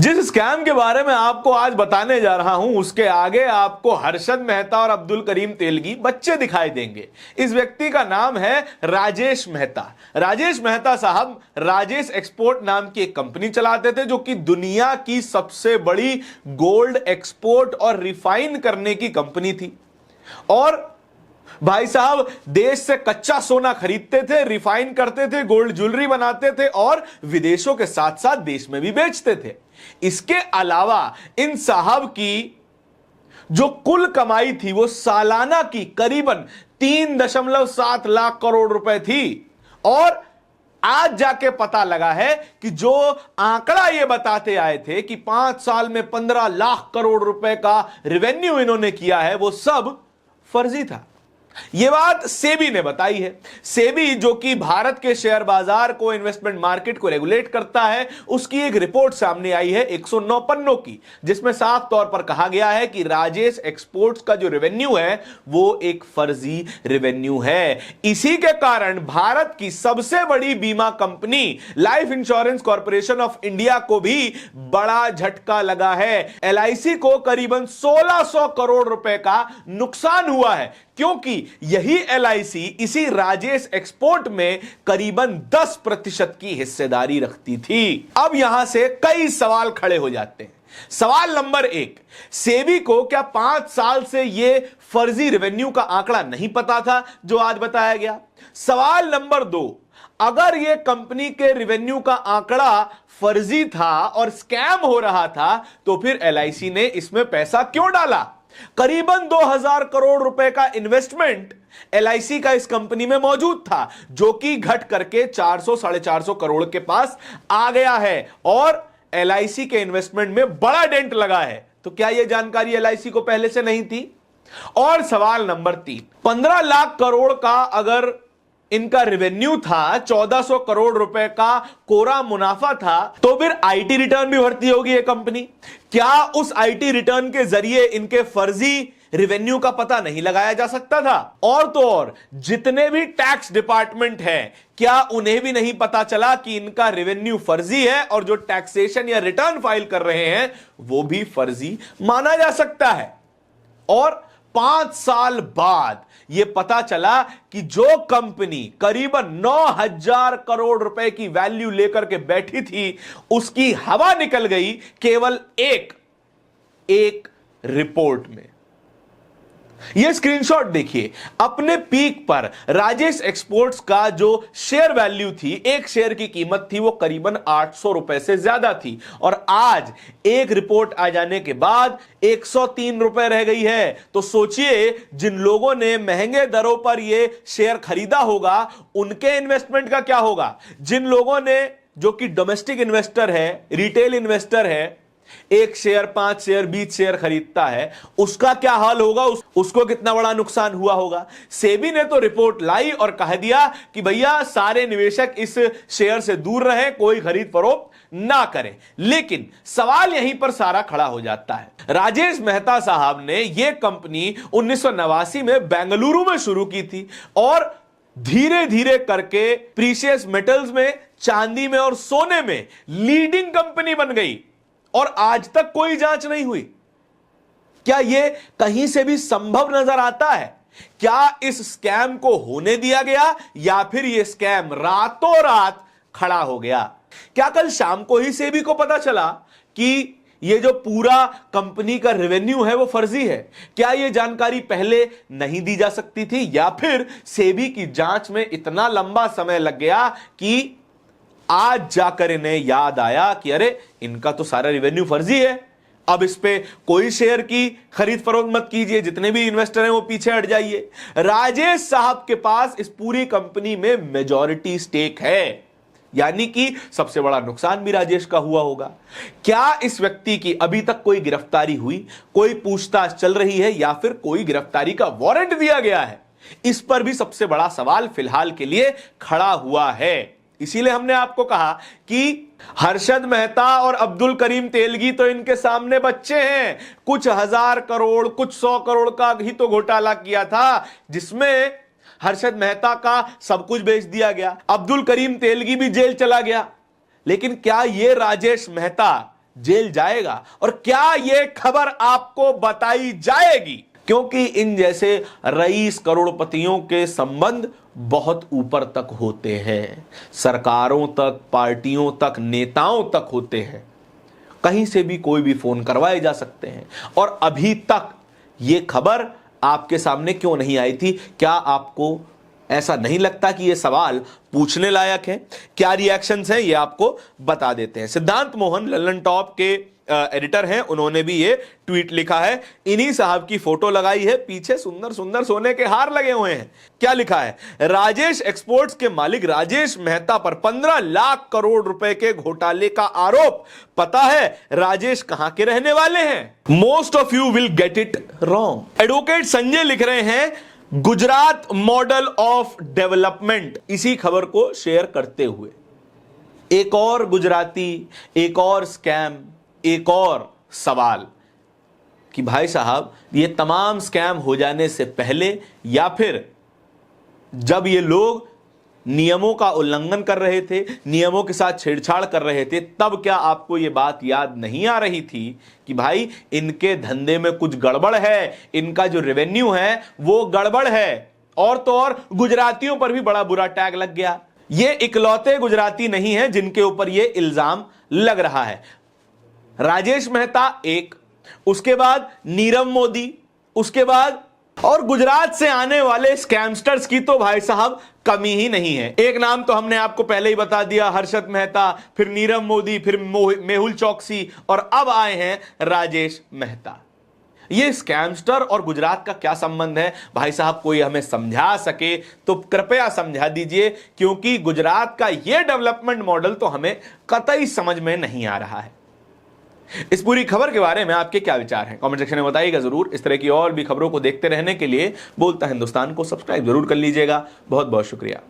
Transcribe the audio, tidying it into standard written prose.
जिस स्कैम के बारे में आपको आज बताने जा रहा हूं उसके आगे आपको हर्षद मेहता और अब्दुल करीम तेलगी बच्चे दिखाई देंगे। इस व्यक्ति का नाम है राजेश मेहता। राजेश मेहता साहब राजेश एक्सपोर्ट नाम की एक कंपनी चलाते थे जो कि दुनिया की सबसे बड़ी गोल्ड एक्सपोर्ट और रिफाइन करने की कंपनी थी। और भाई साहब देश से कच्चा सोना खरीदते थे, रिफाइन करते थे, गोल्ड ज्वेलरी बनाते थे और विदेशों के साथ साथ देश में भी बेचते थे। इसके अलावा इन साहब की जो कुल कमाई थी वो सालाना की करीबन 3.7 लाख करोड़ रुपए थी। और आज जाके पता लगा है कि जो आंकड़ा ये बताते आए थे कि 5 साल में 15 लाख करोड़ रुपए का रेवेन्यू इन्होंने किया है, वो सब फर्जी था। यह बात सेबी ने बताई है। सेबी जो कि भारत के शेयर बाजार को, इन्वेस्टमेंट मार्केट को रेगुलेट करता है, उसकी एक रिपोर्ट सामने आई है 109 पन्नों की, जिसमें साफ तौर पर कहा गया है कि राजेश एक्सपोर्ट्स का जो रेवेन्यू है वो एक फर्जी रेवेन्यू है। इसी के कारण भारत की सबसे बड़ी बीमा company life insurance corporation of India को भी बड़ा झटका लगा है। एलआईसी को करीबन 1600 करोड़ रुपए का नुकसान हुआ है, क्योंकि यही एलआईसी इसी राजेश एक्सपोर्ट में करीबन 10% की हिस्सेदारी रखती थी। अब यहां से कई सवाल खड़े हो जाते हैं। सवाल नंबर 1, सेबी को क्या 5 साल से यह फर्जी रेवेन्यू का आंकड़ा नहीं पता था जो आज बताया गया? सवाल नंबर 2, अगर यह कंपनी के रेवेन्यू का आंकड़ा फर्जी था और स्कैम हो रहा था तो फिर एलआईसी ने इसमें पैसा क्यों डाला? करीबन 2000 करोड़ रुपए का इन्वेस्टमेंट एलआईसी का इस कंपनी में मौजूद था, जो कि घट करके 400-450 करोड़ के पास आ गया है और एलआईसी के इन्वेस्टमेंट में बड़ा डेंट लगा है। तो क्या यह जानकारी एलआईसी को पहले से नहीं थी? और सवाल नंबर 3, 15 लाख करोड़ का अगर इनका रेवेन्यू था, 1400 करोड़ रुपए का कोरा मुनाफा था, तो फिर आईटी रिटर्न भी भरती होगी ये कंपनी। क्या उस आईटी रिटर्न के जरिए इनके फर्जी रेवेन्यू का पता नहीं लगाया जा सकता था? और तो और जितने भी टैक्स डिपार्टमेंट हैं, क्या उन्हें भी नहीं पता चला कि इनका रेवेन्यू फर्जी है और जो टैक्सेशन या रिटर्न फाइल कर रहे हैं वो भी फर्जी माना जा सकता है? और 5 साल बाद यह पता चला कि जो कंपनी करीबन 9000 करोड़ रुपए की वैल्यू लेकर के बैठी थी उसकी हवा निकल गई केवल एक रिपोर्ट में। यह स्क्रीनशॉट देखिए। अपने पीक पर राजेश एक्सपोर्ट्स का जो शेयर वैल्यू थी, एक शेयर की कीमत थी वो करीबन 800 रुपए से ज्यादा थी और आज एक रिपोर्ट आ जाने के बाद 103 रुपए रह गई है। तो सोचिए जिन लोगों ने महंगे दरों पर यह शेयर खरीदा होगा उनके इन्वेस्टमेंट का क्या होगा? जिन लोगों ने, जो कि डोमेस्टिक इन्वेस्टर है, रिटेल इन्वेस्टर है, 1 शेयर, 5 शेयर, 20 शेयर खरीदता है, उसका क्या हाल होगा? उसको कितना बड़ा नुकसान हुआ होगा? सेबी ने तो रिपोर्ट लाई और कह दिया कि भैया सारे निवेशक इस शेयर से दूर रहें, कोई खरीद फरोख्त ना करें। लेकिन सवाल यहीं पर सारा खड़ा हो जाता है। राजेश मेहता साहब ने यह कंपनी 1989 में बेंगलुरु में शुरू की थी और धीरे धीरे करके प्रीशियस मेटल्स में, चांदी में और सोने में लीडिंग कंपनी बन गई और आज तक कोई जांच नहीं हुई। क्या यह कहीं से भी संभव नजर आता है? क्या इस स्कैम को होने दिया गया या फिर यह स्कैम रातों रात खड़ा हो गया? क्या कल शाम को ही सेबी को पता चला कि यह जो पूरा कंपनी का रेवेन्यू है वो फर्जी है? क्या यह जानकारी पहले नहीं दी जा सकती थी या फिर सेबी की जांच में इतना लंबा समय लग गया कि आज जाकर इन्हें याद आया कि अरे इनका तो सारा रेवेन्यू फर्जी है, अब इस पे कोई शेयर की खरीद फरोख्त मत कीजिए, जितने भी इन्वेस्टर हैं वो पीछे हट जाइए। राजेश साहब के पास इस पूरी कंपनी में मेजॉरिटी स्टेक है, यानी कि सबसे बड़ा नुकसान भी राजेश का हुआ होगा। क्या इस व्यक्ति की अभी तक कोई गिरफ्तारी हुई, कोई पूछताछ चल रही है या फिर कोई गिरफ्तारी का वारंट दिया गया है? इस पर भी सबसे बड़ा सवाल फिलहाल के लिए खड़ा हुआ है। इसीलिए हमने आपको कहा कि हर्षद मेहता और अब्दुल करीम तेलगी तो इनके सामने बच्चे हैं। कुछ 1000 करोड़, कुछ 100 करोड़ का ही तो घोटाला किया था, जिसमें हर्षद मेहता का सब कुछ बेच दिया गया, अब्दुल करीम तेलगी भी जेल चला गया। लेकिन क्या यह राजेश मेहता जेल जाएगा? और क्या यह खबर आपको बताई जाएगी? क्योंकि इन जैसे रईस करोड़पतियों के संबंध बहुत ऊपर तक होते हैं, सरकारों तक, पार्टियों तक, नेताओं तक होते हैं। कहीं से भी कोई भी फोन करवाए जा सकते हैं। और अभी तक यह खबर आपके सामने क्यों नहीं आई थी? क्या आपको ऐसा नहीं लगता कि यह सवाल पूछने लायक है? क्या रिएक्शंस हैं ये आपको बता देते हैं। सिद्धांत मोहन लल्लन टॉप के एडिटर हैं, उन्होंने भी ये ट्वीट लिखा है। इन्हीं साहब की फोटो लगाई है, पीछे सुंदर सुंदर सोने के हार लगे हुए हैं। क्या लिखा है? राजेश एक्सपोर्ट्स के मालिक राजेश मेहता पर 15 लाख करोड़ रुपए के घोटाले का आरोप। पता है राजेश कहां के रहने वाले हैं? Most of you will get it wrong. Advocate Sanjay लिख रहे हैं, गुजरात मॉडल ऑफ डेवलपमेंट, इसी खबर को शेयर करते हुए। एक और गुजराती, एक और स्कैम, एक और सवाल कि भाई साहब ये तमाम स्कैम हो जाने से पहले या फिर जब ये लोग नियमों का उल्लंघन कर रहे थे, नियमों के साथ छेड़छाड़ कर रहे थे, तब क्या आपको ये बात याद नहीं आ रही थी कि भाई इनके धंधे में कुछ गड़बड़ है, इनका जो रेवेन्यू है वो गड़बड़ है? और तो और गुजरातियों पर भी बड़ा बुरा टैग लग गया। ये इकलौते गुजराती नहीं है जिनके ऊपर ये इल्जाम लग रहा है। राजेश मेहता एक, उसके बाद नीरव मोदी, उसके बाद और गुजरात से आने वाले स्कैमस्टर्स की तो भाई साहब कमी ही नहीं है। एक नाम तो हमने आपको पहले ही बता दिया, हर्षद मेहता, फिर नीरव मोदी, फिर मेहुल चौकसी, और अब आए हैं राजेश मेहता। ये स्कैमस्टर और गुजरात का क्या संबंध है भाई साहब? कोई हमें समझा सके तो कृपया समझा दीजिए, क्योंकि गुजरात का ये डेवलपमेंट मॉडल तो हमें कतई समझ में नहीं आ रहा है। इस पूरी खबर के बारे में आपके क्या विचार हैं? कमेंट सेक्शन में बताइएगा जरूर। इस तरह की और भी खबरों को देखते रहने के लिए बोलता हिंदुस्तान को सब्सक्राइब जरूर कर लीजिएगा। बहुत बहुत शुक्रिया।